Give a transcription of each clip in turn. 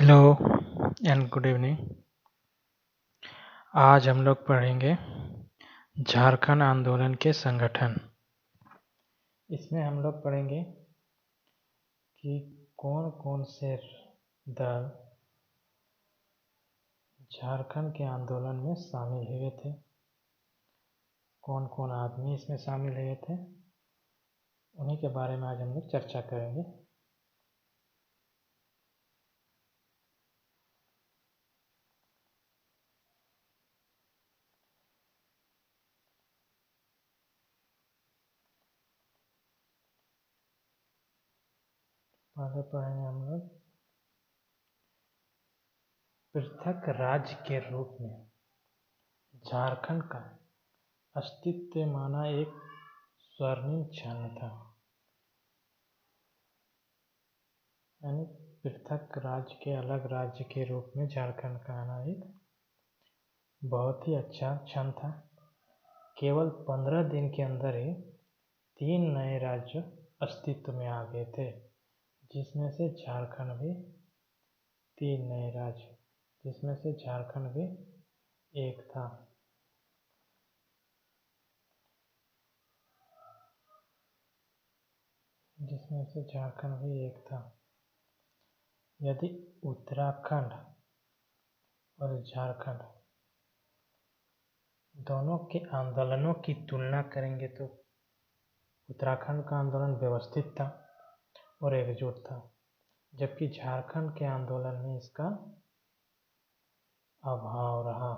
Hello and good evening. आज हम लोग पढ़ेंगे झारखंड आंदोलन के संगठन। इसमें हम लोग पढ़ेंगे कि कौन कौन से दल झारखंड के आंदोलन में शामिल हुए थे, कौन कौन आदमी इसमें शामिल हुए थे, उन्हीं के बारे में आज हम लोग चर्चा करेंगे। पहले पढ़ेंगे हम लोग पृथक राज्य के रूप में झारखंड का अस्तित्व माना एक स्वर्णिम क्षण था। यानी पृथक राज्य के अलग राज्य के रूप में झारखंड का आना एक बहुत ही अच्छा क्षण था। केवल 15 दिन के अंदर ही 3 नए राज्य अस्तित्व में आ गए थे, जिसमें से झारखंड भी 3 नए राज्य, जिसमें से झारखंड भी एक था। जिसमें से झारखंड भी एक था। यदि उत्तराखंड और झारखंड दोनों के आंदोलनों की तुलना करेंगे तो उत्तराखंड का आंदोलन व्यवस्थित था और एकजुट था, जबकि झारखंड के आंदोलन में इसका अभाव रहा।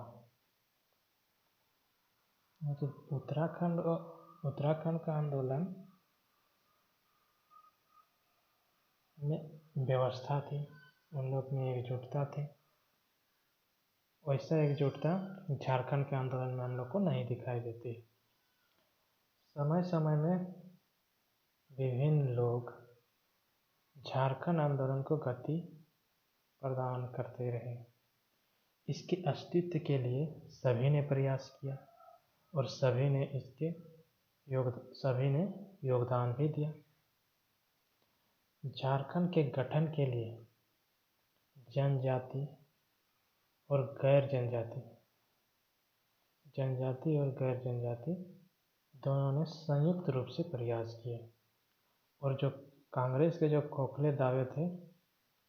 तो उत्तराखंड का आंदोलन में व्यवस्था थी, उन लोग में एकजुटता थी। वैसा एकजुटता झारखंड के आंदोलन में हम लोग को नहीं दिखाई देती। समय समय में विभिन्न लोग झारखंड आंदोलन को गति प्रदान करते रहे। इसके अस्तित्व के लिए सभी ने प्रयास किया और सभी ने योगदान भी दिया। झारखंड के गठन के लिए जनजाति और गैर जनजाति दोनों ने संयुक्त रूप से प्रयास किए और जो कांग्रेस के जो खोखले दावे थे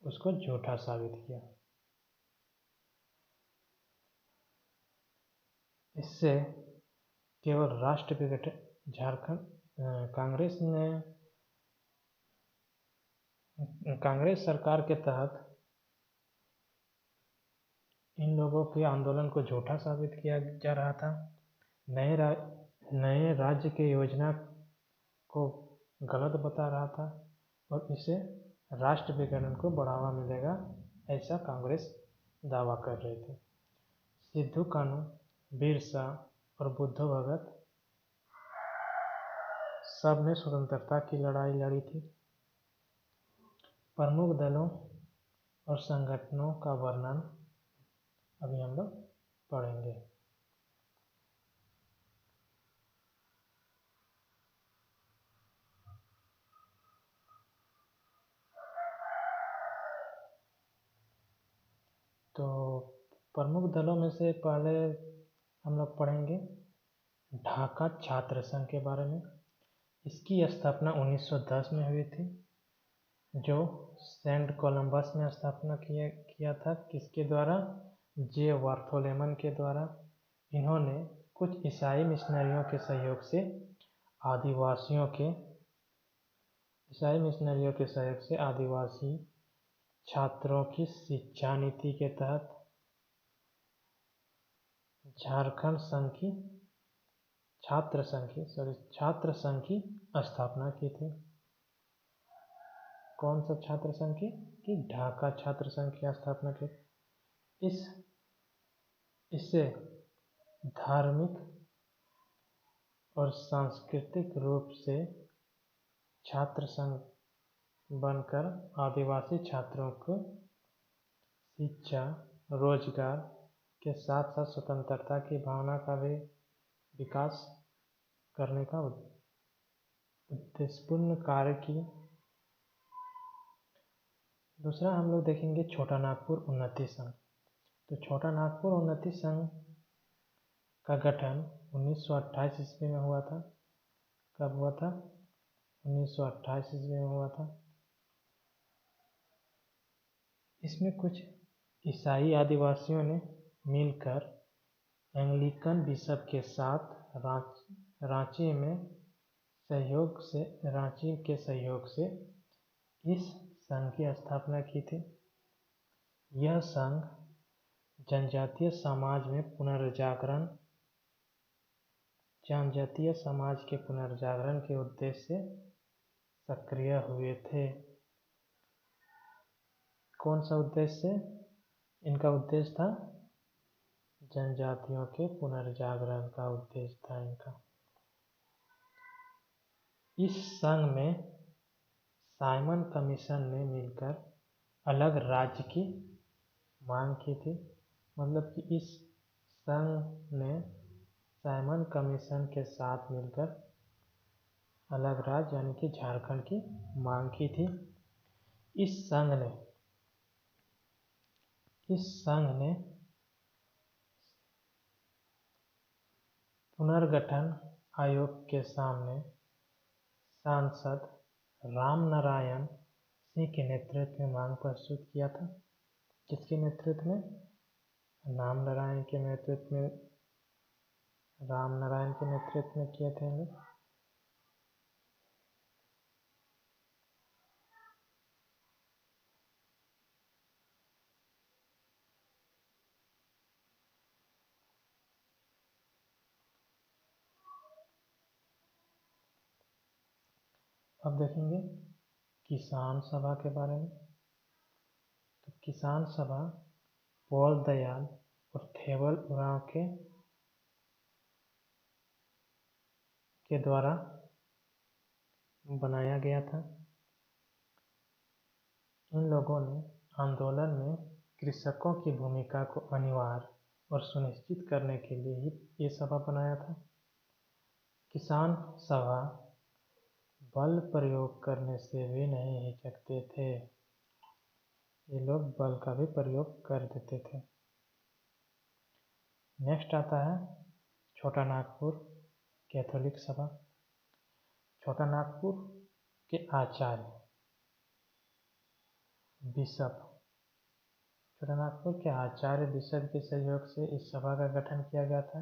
उसको झूठा साबित किया। इससे केवल राष्ट्र विघटन कांग्रेस सरकार के तहत इन लोगों के आंदोलन को झूठा साबित किया जा रहा था। नए राज्य की योजना को गलत बता रहा था और इससे राष्ट्र विघटन को बढ़ावा मिलेगा, ऐसा कांग्रेस दावा कर रहे थे। सिद्धू कानू, बिरसा और बुद्ध भगत सब ने स्वतंत्रता की लड़ाई लड़ी थी। प्रमुख दलों और संगठनों का वर्णन अभी हम लोग पढ़ेंगे। तो प्रमुख दलों में से पहले हम लोग पढ़ेंगे ढाका छात्र संघ के बारे में। इसकी स्थापना 1910 में हुई थी, जो सेंट कोलंबस में स्थापना किया था। किसके द्वारा? जे वार्थोलेमन के द्वारा। इन्होंने कुछ ईसाई मिशनरियों के सहयोग से आदिवासी छात्रों की शिक्षा नीति के तहत झारखंड छात्र संघ की स्थापना की थी। कौन सा छात्र संघ की? ढाका छात्र संघ की स्थापना की। इससे धार्मिक और सांस्कृतिक रूप से छात्र संघ बनकर आदिवासी छात्रों को शिक्षा, रोजगार के साथ साथ स्वतंत्रता की भावना का भी विकास करने का उद्देश्यपूर्ण कार्य किए। दूसरा हम लोग देखेंगे छोटा नागपुर उन्नति संघ। तो छोटा नागपुर उन्नति संघ का गठन 1928 ईस्वी में हुआ था। कब हुआ था? 1928 ईस्वी में हुआ था। इसमें कुछ ईसाई आदिवासियों ने मिलकर एंग्लिकन बिशप के साथ रांची के सहयोग से इस संघ की स्थापना की थी। यह संघ जनजातीय समाज के पुनर्जागरण के उद्देश्य से सक्रिय हुए थे। कौन सा उद्देश्य? इनका उद्देश्य था जनजातियों के पुनर्जागरण का उद्देश्य था इनका। इस संघ में साइमन कमीशन ने मिलकर अलग राज्य की मांग की थी। मतलब कि इस संघ ने साइमन कमीशन के साथ मिलकर अलग राज्य यानी कि झारखंड की मांग की थी। इस संघ ने पुनर्गठन आयोग के सामने सांसद रामनारायण सिंह के नेतृत्व में मांग प्रस्तुत किया था। किसके नेतृत्व में? रामनारायण के नेतृत्व में किए थे हम लोग। अब देखेंगे किसान सभा के बारे में। तो किसान सभा पौल दयाल और थेवल उरांव के द्वारा बनाया गया था। इन लोगों ने आंदोलन में कृषकों की भूमिका को अनिवार्य और सुनिश्चित करने के लिए ही ये सभा बनाया था। किसान सभा बल प्रयोग करने से भी नहीं हिचकते थे। ये लोग बल का भी प्रयोग कर देते थे। नेक्स्ट आता है छोटा नागपुर कैथोलिक सभा। छोटा नागपुर के आचार्य बिशप के सहयोग से इस सभा का गठन किया गया था।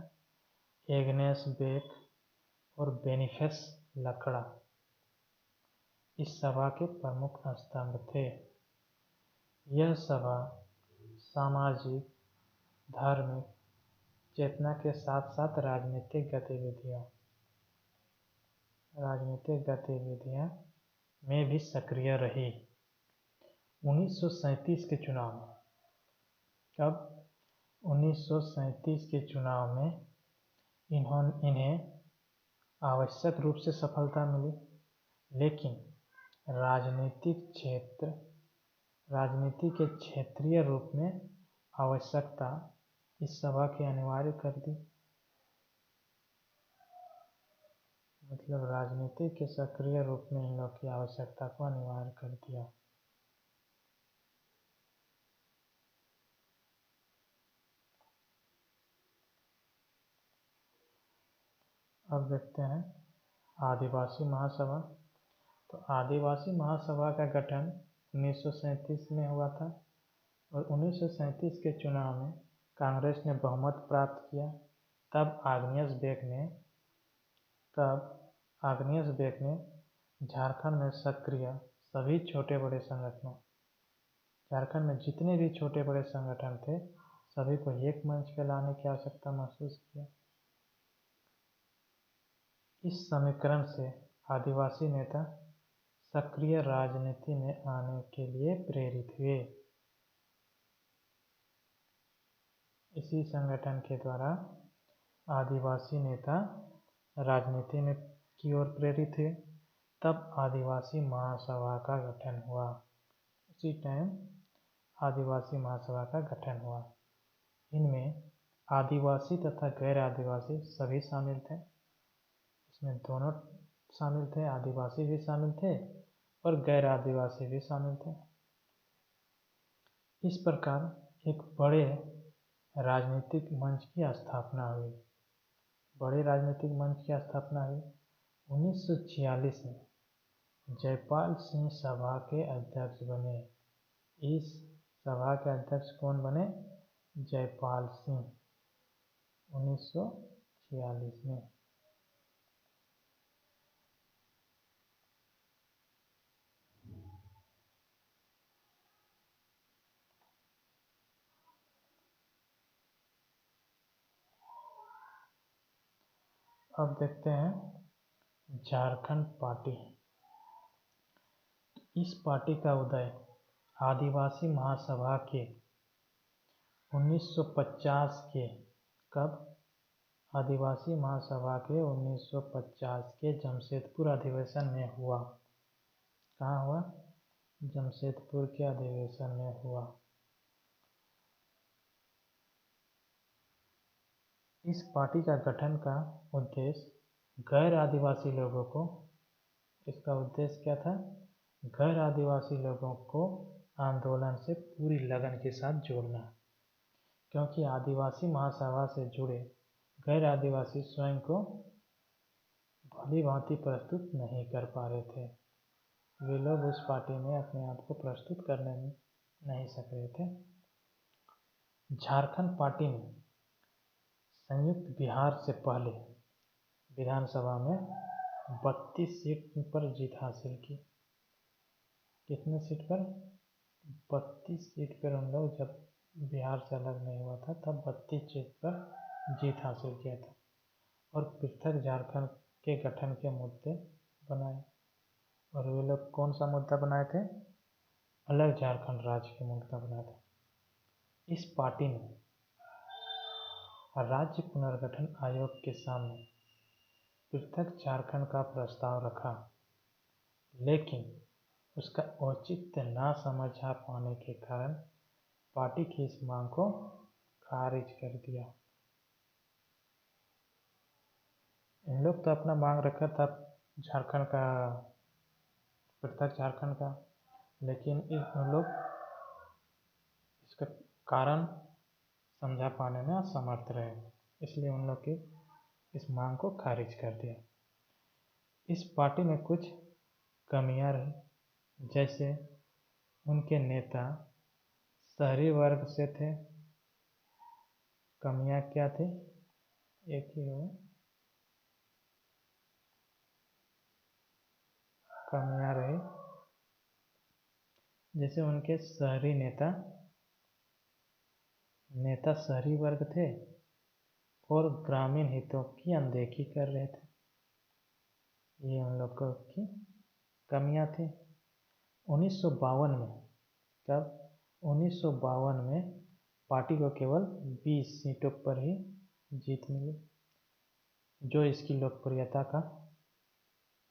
एग्नेस बेक और बेनिफेस लकड़ा इस सभा के प्रमुख स्तंभ थे। यह सभा सामाजिक, धार्मिक चेतना के साथ साथ राजनीतिक गतिविधियां में भी सक्रिय रही। 1937 के चुनाव में, कब? 1937 के चुनाव में इन्हें आवश्यक रूप से सफलता मिली, लेकिन राजनीति के क्षेत्रीय रूप में आवश्यकता इस सभा की अनिवार्य कर दी। मतलब राजनीति के सक्रिय रूप में इन लोग की आवश्यकता को अनिवार्य कर दिया। अब देखते हैं आदिवासी महासभा। तो आदिवासी महासभा का गठन 1937 में हुआ था और 1937 के चुनाव में कांग्रेस ने बहुमत प्राप्त किया। तब आग्नेस बेक ने झारखंड में सक्रिय सभी झारखंड में जितने भी छोटे बड़े संगठन थे सभी को एक मंच पर लाने की आवश्यकता महसूस किया। इस समीकरण से आदिवासी नेता सक्रिय राजनीति में आने के लिए प्रेरित हुए। इसी संगठन के द्वारा आदिवासी नेता राजनीति में की ओर प्रेरित हुए। तब आदिवासी महासभा का गठन हुआ। उसी टाइम आदिवासी महासभा का गठन हुआ। इनमें आदिवासी तथा गैर आदिवासी सभी शामिल थे। इसमें दोनों शामिल थे, आदिवासी भी शामिल थे और गैर आदिवासी भी शामिल थे। इस प्रकार एक बड़े राजनीतिक मंच की स्थापना हुई। बड़े राजनीतिक मंच की स्थापना हुई 1946 में। जयपाल सिंह सभा के अध्यक्ष बने। इस सभा के अध्यक्ष कौन बने? जयपाल सिंह, 1946 में। अब देखते हैं झारखंड पार्टी। इस पार्टी का उदय आदिवासी महासभा के 1950 के कब? आदिवासी महासभा के 1950 के जमशेदपुर अधिवेशन में हुआ। कहाँ हुआ? जमशेदपुर के अधिवेशन में हुआ। इस पार्टी का गठन का उद्देश्य गैर आदिवासी लोगों को, इसका उद्देश्य क्या था? गैर आदिवासी लोगों को आंदोलन से पूरी लगन के साथ जोड़ना, क्योंकि आदिवासी महासभा से जुड़े गैर आदिवासी स्वयं को भली भांति प्रस्तुत नहीं कर पा रहे थे। वे लोग उस पार्टी में अपने आप को प्रस्तुत करने में नहीं सक रहे थे। झारखंड पार्टी ने संयुक्त बिहार से पहले विधानसभा में 32 सीट पर जीत हासिल की। कितने सीट पर? 32 सीट पर उन लोग, जब बिहार से अलग नहीं हुआ था तब 32 सीट पर जीत हासिल किया था। और पृथक झारखंड के गठन के मुद्दे बनाए। और वे लोग कौन सा मुद्दा बनाए थे? अलग झारखंड राज्य के मुद्दा बनाया था। इस पार्टी ने राज्य पुनर्गठन आयोग के सामने पृथक झारखंड का प्रस्ताव रखा, लेकिन उसका औचित्य ना समझ पाने के कारण पार्टी की इस मांग को खारिज कर दिया। इन लोग तो अपना मांग रखा था झारखंड का, पृथक झारखंड का, लेकिन इन लोग इसका कारण समझा पाने में असमर्थ रहे, इसलिए उन लोग की इस मांग को खारिज कर दिया। इस पार्टी में कुछ कमियां रही, जैसे उनके नेता शहरी वर्ग से थे। कमियां क्या थी? एक ही हो, कमियां रही, जैसे उनके शहरी नेता शहरी वर्ग थे और ग्रामीण हितों की अनदेखी कर रहे थे। ये उन लोगों की कमियां थी। 1952 में, कब? 1952 में पार्टी को केवल 20 सीटों पर ही जीत मिली, जो इसकी लोकप्रियता का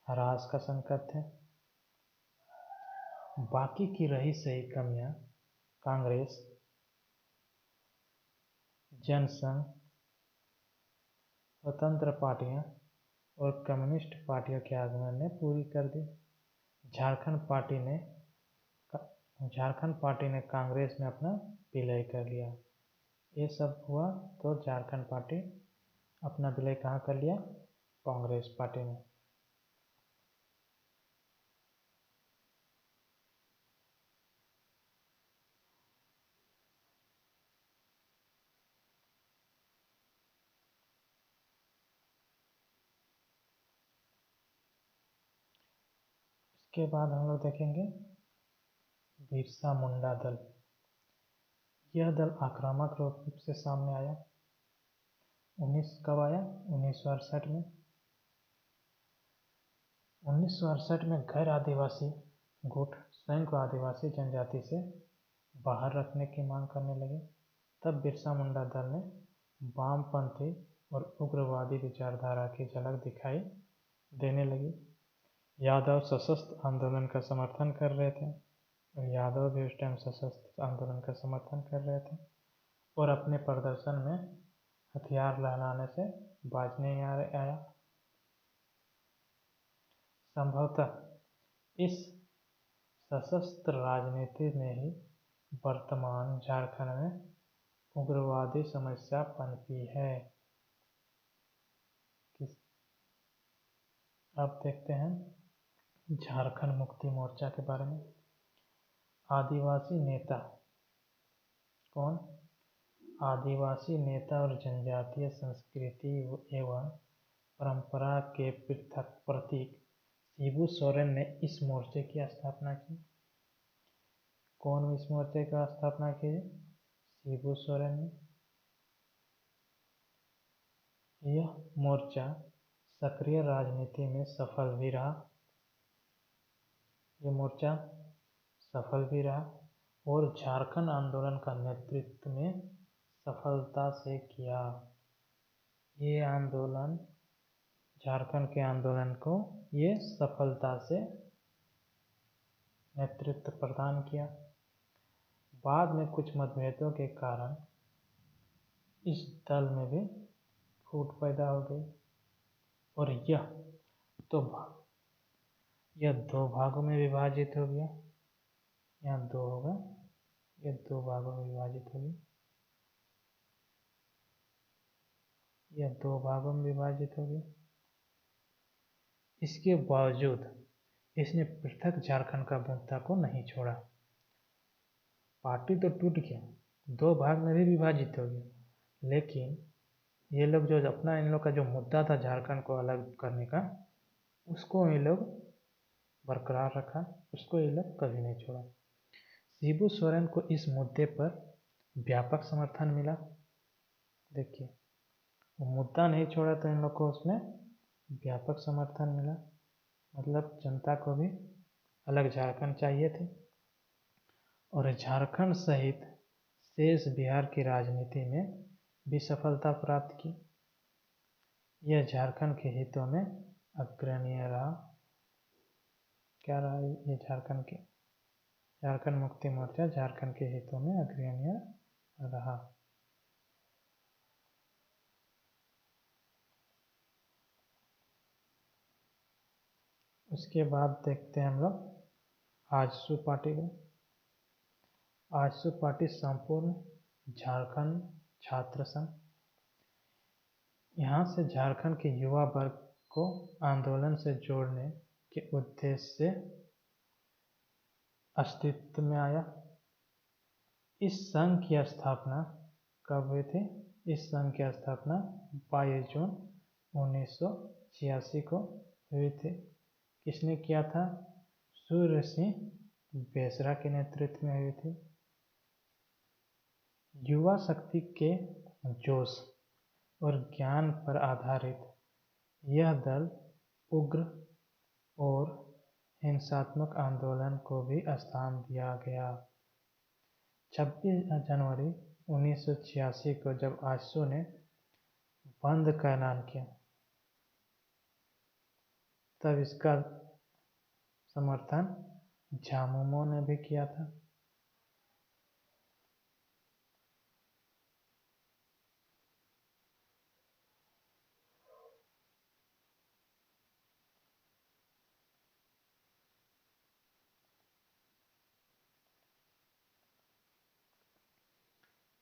ह्रास का संकेत है। बाकी की रही सही कमियां कांग्रेस, जनसंघ, स्वतंत्र पार्टियां और कम्युनिस्ट पार्टियों के आगमन ने पूरी कर दी। झारखंड पार्टी ने कांग्रेस में अपना विलय कर लिया। ये सब हुआ तो झारखंड पार्टी अपना विलय कहाँ कर लिया? कांग्रेस पार्टी में। इसके बाद हम लोग देखेंगे बिरसा मुंडा दल। यह दल आक्रामक रूप से सामने आया। कब आया? 1968 में। 1968 में गैर आदिवासी गुट स्वयं को आदिवासी जनजाति से बाहर रखने की मांग करने लगे। तब बिरसा मुंडा दल ने वामपंथी और उग्रवादी विचारधारा की झलक दिखाई देने लगी। यादव सशस्त्र आंदोलन का समर्थन कर रहे थे, और यादव भी उस टाइम सशस्त्र आंदोलन का समर्थन कर रहे थे, और अपने प्रदर्शन में हथियार लहराने से बाज नहीं आया। संभवतः इस सशस्त्र राजनीति ने ही वर्तमान झारखंड में उग्रवादी समस्या पनपी है। अब देखते हैं झारखंड मुक्ति मोर्चा के बारे में। आदिवासी नेता कौन? आदिवासी नेता और जनजातीय संस्कृति एवं परंपरा के पृथक प्रतीक शिबू सोरेन ने इस मोर्चे की स्थापना की। कौन इस मोर्चे का स्थापना की? शिबू सोरेन ने। यह मोर्चा सक्रिय राजनीति में सफल भी रहा। ये मोर्चा सफल भी रहा और झारखंड आंदोलन का नेतृत्व में सफलता से किया। ये आंदोलन, झारखंड के आंदोलन को ये सफलता से नेतृत्व प्रदान किया। बाद में कुछ मतभेदों के कारण इस दल में भी फूट पैदा हो गई और यह दो भागों में विभाजित हो गया। यहाँ दो होगा, यह दो भागों में विभाजित हो गई। यह दो भागों में विभाजित हो गई। इसके बावजूद इसने पृथक झारखंड का मुद्दा को नहीं छोड़ा। पार्टी तो टूट गया, दो भाग में भी विभाजित हो गया, लेकिन ये लोग जो अपना इन लोग का जो मुद्दा था झारखंड को अलग करने का, उसको ये लोग बरकरार रखा, उसको ये लोग कभी नहीं छोड़ा। शिबू सोरेन को इस मुद्दे पर व्यापक समर्थन मिला। देखिए, वो मुद्दा नहीं छोड़ा तो इन लोग को उसमें व्यापक समर्थन मिला, मतलब जनता को भी अलग झारखंड चाहिए थे। और झारखंड सहित शेष बिहार की राजनीति में भी सफलता प्राप्त की। यह झारखंड के हितों में अग्रणीय रहा। क्या रहा ये? झारखंड मुक्ति मोर्चा झारखंड के हितों में अग्रणीय रहा। उसके बाद देखते हैं हम लोग आजसू पार्टी को। आजसू पार्टी संपूर्ण झारखंड छात्र संघ, यहाँ से झारखंड के युवा वर्ग को आंदोलन से जोड़ने के उद्देश्य से अस्तित्व में आया। इस संघ की स्थापना कब हुई थी? इस संघ की स्थापना 22 जून 1986 को हुई थी। किसने किया था? सूर्य सिंह बेसरा के नेतृत्व में हुई थी। युवा शक्ति के जोश और ज्ञान पर आधारित यह दल उग्र और हिंसात्मक आंदोलन को भी स्थान दिया गया। 26 जनवरी 1986 को जब आजसू ने बंद का ऐलान किया, तब इसका समर्थन झामुमो ने भी किया था।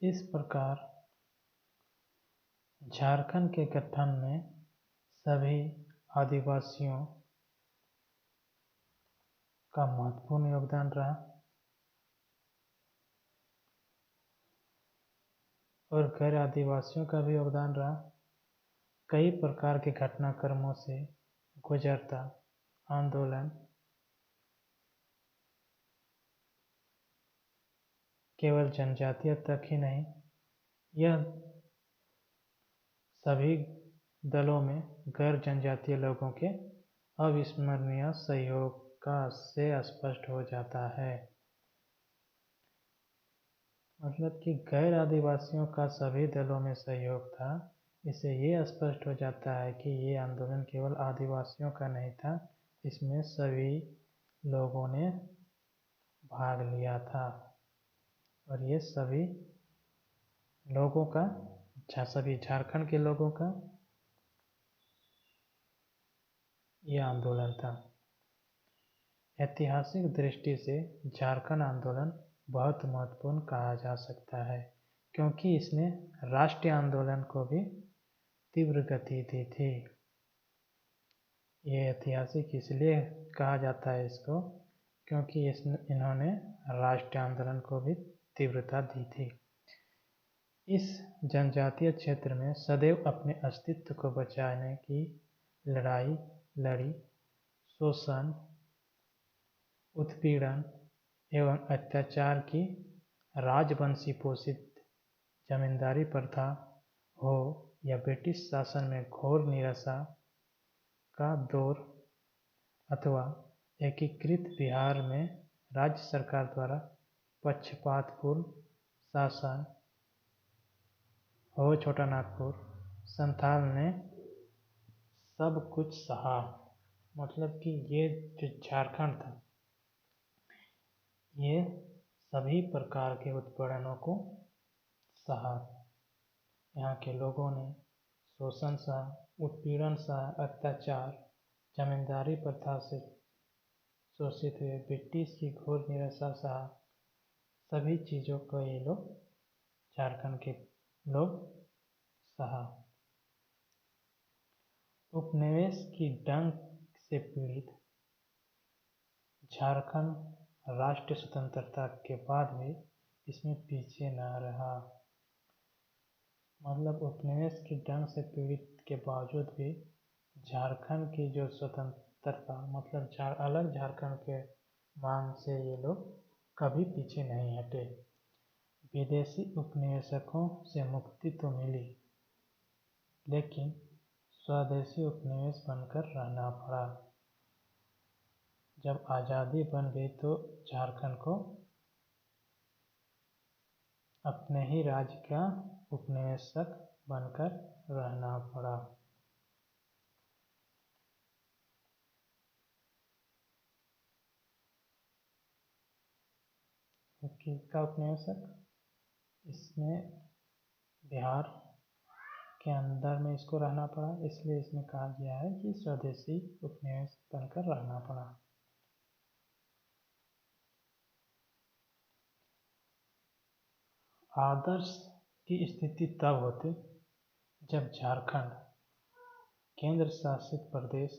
इस प्रकार झारखंड के गठन में सभी आदिवासियों का महत्वपूर्ण योगदान रहा और गैर आदिवासियों का भी योगदान रहा। कई प्रकार के घटनाक्रमों से गुजरता आंदोलन केवल जनजातीय तक ही नहीं, यह सभी दलों में गैर जनजातीय लोगों के अविस्मरणीय सहयोग का से स्पष्ट हो जाता है। मतलब कि गैर आदिवासियों का सभी दलों में सहयोग था। इससे ये स्पष्ट हो जाता है कि ये आंदोलन केवल आदिवासियों का नहीं था, इसमें सभी लोगों ने भाग लिया था और ये सभी लोगों का, सभी झारखंड के लोगों का ये आंदोलन था। ऐतिहासिक दृष्टि से झारखंड आंदोलन बहुत महत्वपूर्ण कहा जा सकता है, क्योंकि इसने राष्ट्रीय आंदोलन को भी तीव्र गति दी थी। ये ऐतिहासिक इसलिए कहा जाता है इसको, क्योंकि इन्होंने राष्ट्रीय आंदोलन को भी तीव्रता दी थी। इस जनजातीय क्षेत्र में सदैव अपने अस्तित्व को बचाने की लड़ाई लड़ी, शोषण, उत्पीड़न एवं अत्याचार की राजवंशी पोषित जमींदारी प्रथा हो या ब्रिटिश शासन में घोर निराशा का दौर अथवा एकीकृत बिहार में राज्य सरकार द्वारा पक्षपातपूर्ण शासन हो छोटा नागपुर, संथाल ने सब कुछ सहा। मतलब कि ये जो झारखंड था, ये सभी प्रकार के उत्पीड़नों को सहा। यहाँ के लोगों ने शोषण सहा, उत्पीड़न सहा, अत्याचार, जमींदारी प्रथा से शोषित हुए, ब्रिटिश की घोर निराशा सहा। सभी चीज़ों को ये लोग, झारखंड के लोग, सहा। उपनिवेश की डंक से पीड़ित झारखंड राष्ट्रीय स्वतंत्रता के बाद भी इसमें पीछे न रहा। मतलब उपनिवेश की डंक से पीड़ित के बावजूद भी झारखंड की जो स्वतंत्रता, मतलब अलग झारखंड के मांग से ये लोग कभी पीछे नहीं हटे। विदेशी उपनिवेशकों से मुक्ति तो मिली, लेकिन स्वदेशी उपनिवेश बनकर रहना पड़ा। जब आज़ादी बन गई तो झारखंड को अपने ही राज्य का उपनिवेशक बनकर रहना पड़ा। किसका उपनिवेशक? इसमें बिहार के अंदर में इसको रहना पड़ा, इसलिए इसमें कहा गया है कि स्वदेशी उपनिवेश बनकर रहना पड़ा। आदर्श की स्थिति तब होती जब झारखंड केंद्र शासित प्रदेश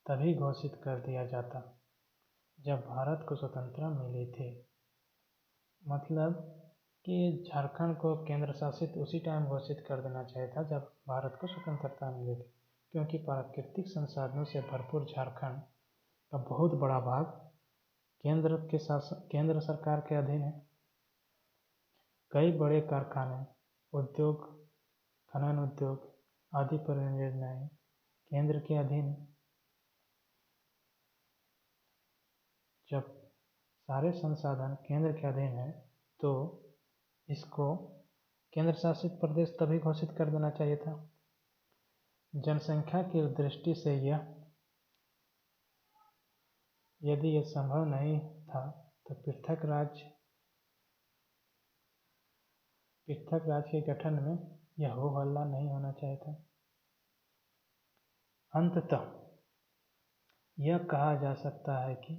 तभी घोषित कर दिया जाता जब भारत को स्वतंत्रता मिली थी। मतलब कि झारखंड को केंद्र शासित उसी टाइम घोषित कर देना चाहिए था जब भारत को स्वतंत्रता मिली थी, क्योंकि प्राकृतिक संसाधनों से भरपूर झारखंड का बहुत बड़ा भाग केंद्र सरकार के अधीन है। कई बड़े कारखाने, उद्योग, खनन उद्योग आदि परियोजनाएं केंद्र के अधीन है। जब सारे संसाधन केंद्र के अधीन है तो इसको केंद्र शासित प्रदेश तभी घोषित कर देना चाहिए था। जनसंख्या की दृष्टि से यदि यह संभव नहीं था तो पृथक राज्य के गठन में यह हो हल्ला नहीं होना चाहिए था। अंततः यह कहा जा सकता है कि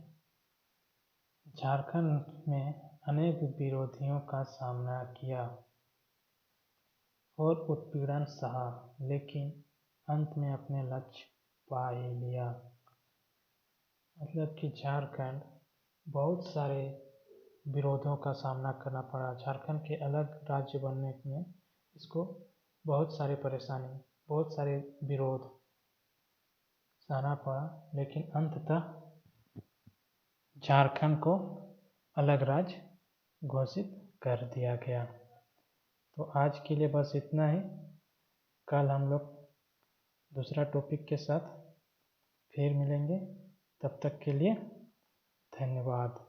झारखंड में अनेक विरोधियों का सामना किया और उत्पीड़न सहा, लेकिन अंत में अपने लक्ष्य पा ही लिया। मतलब कि झारखंड बहुत सारे विरोधों का सामना करना पड़ा। झारखंड के अलग राज्य बनने में इसको बहुत सारी परेशानी, बहुत सारे विरोध सहना पड़ा, लेकिन अंततः झारखंड को अलग राज्य घोषित कर दिया गया। तो आज के लिए बस इतना ही। कल हम लोग दूसरा टॉपिक के साथ फिर मिलेंगे। तब तक के लिए धन्यवाद।